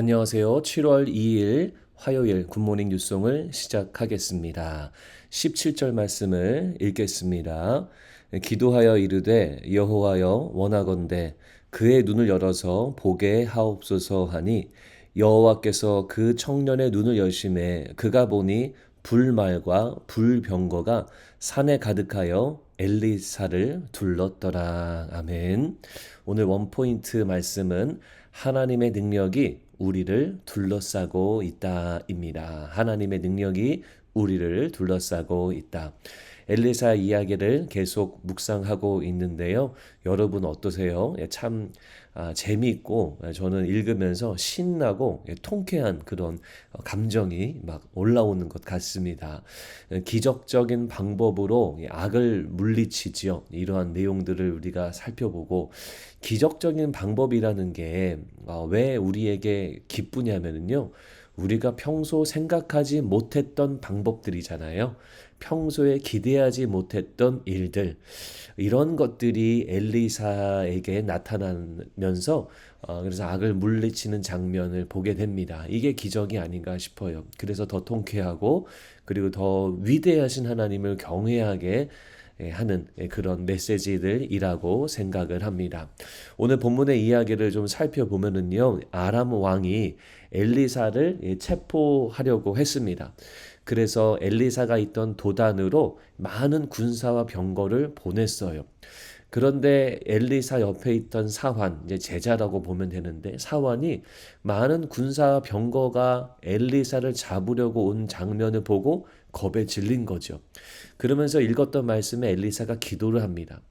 안녕하세요. 7월 2일 화요일 굿모닝 뉴송을 시작하겠습니다. 17절 말씀을 읽겠습니다. 기도하여 이르되 여호와여 원하건대 그의 눈을 열어서 보게 하옵소서 하니 여호와께서 그 청년의 눈을 여심해 그가 보니 불말과 불병거가 산에 가득하여 엘리사를 둘렀더라. 아멘. 오늘 원포인트 말씀은 하나님의 능력이 우리를 둘러싸고 있다입니다. 하나님의 능력이 우리를 둘러싸고 있다. 엘리사 이야기를 계속 묵상하고 있는데요. 여러분 어떠세요? 참 재미있고 저는 읽으면서 신나고 통쾌한 그런 감정이 막 올라오는 것 같습니다. 기적적인 방법으로 악을 물리치지요. 이러한 내용들을 우리가 살펴보고 기적적인 방법이라는 게 왜 우리에게 기쁘냐면요. 우리가 평소 생각하지 못했던 방법들이잖아요. 평소에 기대하지 못했던 일들, 이런 것들이 엘리사에게 나타나면서 그래서 악을 물리치는 장면을 보게 됩니다. 이게 기적이 아닌가 싶어요. 그래서 더 통쾌하고 그리고 더 위대하신 하나님을 경외하게 하는 그런 메시지들이라고 생각을 합니다. 오늘 본문의 이야기를 좀 살펴보면은요, 아람 왕이 엘리사를 체포하려고 했습니다. 그래서 엘리사가 있던 도단으로 많은 군사와 병거를 보냈어요. 그런데 엘리사 옆에 있던 사환, 이제 제자라고 보면 되는데 사환이 많은 군사와 병거가 엘리사를 잡으려고 온 장면을 보고 겁에 질린 거죠. 그러면서 읽었던 말씀에 엘리사가 기도를 합니다.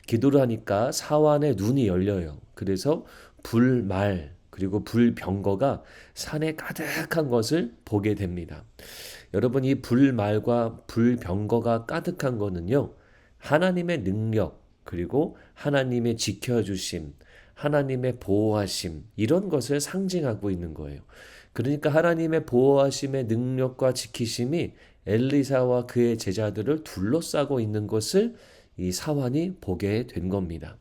기도를 하니까 사환의 눈이 열려요. 그래서 불말 그리고 불병거가 산에 가득한 것을 보게 됩니다. 여러분 이 불말과 불병거가 가득한 거는요. 하나님의 능력 그리고 하나님의 지켜주심, 하나님의 보호하심 이런 것을 상징하고 있는 거예요. 그러니까 하나님의 보호하심의 능력과 지키심이 엘리사와 그의 제자들을 둘러싸고 있는 것을 이 사환이 보게 된 겁니다.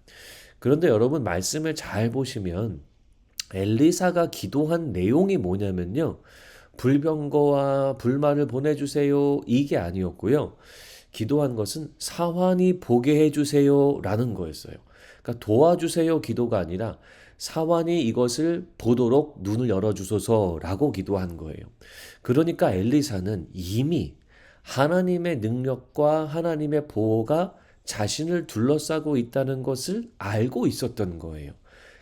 그런데 여러분 말씀을 잘 보시면 엘리사가 기도한 내용이 뭐냐면요. 불병거와 불말을 보내주세요. 이게 아니었고요. 기도한 것은 사환이 보게 해주세요. 라는 거였어요. 그러니까 도와주세요. 기도가 아니라 사환이 이것을 보도록 눈을 열어주소서라고 기도한 거예요. 그러니까 엘리사는 이미 하나님의 능력과 하나님의 보호가 자신을 둘러싸고 있다는 것을 알고 있었던 거예요.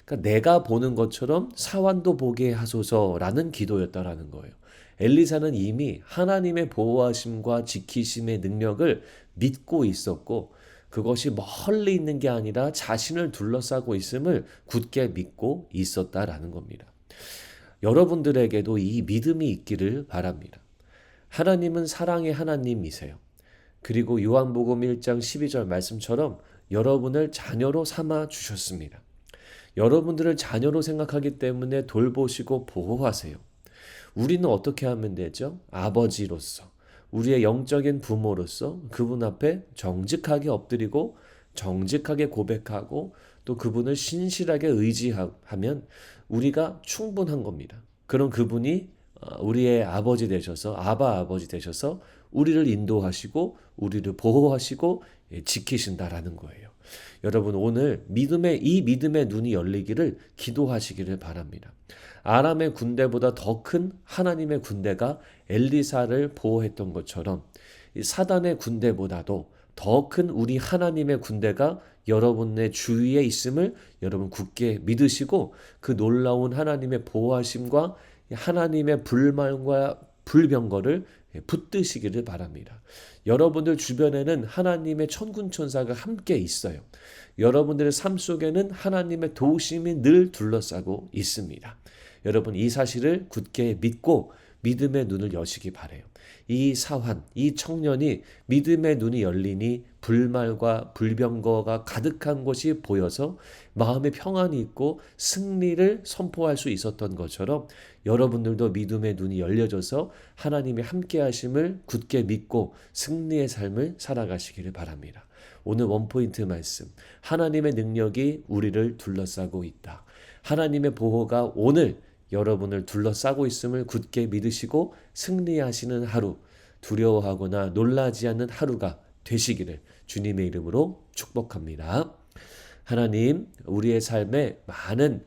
그러니까 내가 보는 것처럼 사환도 보게 하소서라는 기도였다라는 거예요. 엘리사는 이미 하나님의 보호하심과 지키심의 능력을 믿고 있었고 그것이 멀리 있는 게 아니라 자신을 둘러싸고 있음을 굳게 믿고 있었다라는 겁니다. 여러분들에게도 이 믿음이 있기를 바랍니다. 하나님은 사랑의 하나님이세요. 그리고 요한복음 1장 12절 말씀처럼 여러분을 자녀로 삼아 주셨습니다. 여러분들을 자녀로 생각하기 때문에 돌보시고 보호하세요. 우리는 어떻게 하면 되죠? 아버지로서, 우리의 영적인 부모로서 그분 앞에 정직하게 엎드리고 정직하게 고백하고 또 그분을 신실하게 의지하면 우리가 충분한 겁니다. 그럼 그분이 우리의 아버지 되셔서 아바 아버지 되셔서 우리를 인도하시고 우리를 보호하시고 지키신다라는 거예요. 여러분 오늘 이 믿음의 눈이 열리기를 기도하시기를 바랍니다. 아람의 군대보다 더 큰 하나님의 군대가 엘리사를 보호했던 것처럼 사단의 군대보다도 더 큰 우리 하나님의 군대가 여러분의 주위에 있음을 여러분 굳게 믿으시고 그 놀라운 하나님의 보호하심과 하나님의 불말과 불병거를 붙드시기를 바랍니다. 여러분들 주변에는 하나님의 천군천사가 함께 있어요. 여러분들의 삶 속에는 하나님의 도우심이 늘 둘러싸고 있습니다. 여러분 이 사실을 굳게 믿고 믿음의 눈을 여시기 바라요. 이 사환, 이 청년이 믿음의 눈이 열리니 불말과 불병거가 가득한 것이 보여서 마음에 평안이 있고 승리를 선포할 수 있었던 것처럼 여러분들도 믿음의 눈이 열려져서 하나님의 함께 하심을 굳게 믿고 승리의 삶을 살아가시기를 바랍니다. 오늘 원포인트 말씀, 하나님의 능력이 우리를 둘러싸고 있다. 하나님의 보호가 오늘 여러분을 둘러싸고 있음을 굳게 믿으시고 승리하시는 하루, 두려워하거나 놀라지 않는 하루가 되시기를 주님의 이름으로 축복합니다. 하나님, 우리의 삶에 많은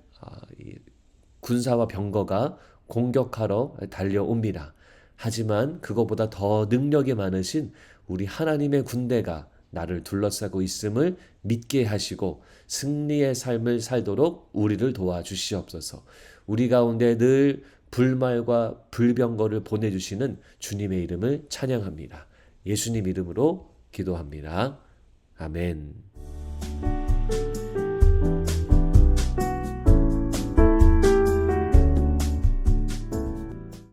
군사와 병거가 공격하러 달려옵니다. 하지만 그것보다 더 능력이 많으신 우리 하나님의 군대가 나를 둘러싸고 있음을 믿게 하시고 승리의 삶을 살도록 우리를 도와주시옵소서. 우리 가운데 늘 불말과 불병거를 보내주시는 주님의 이름을 찬양합니다. 예수님 이름으로 기도합니다. 아멘.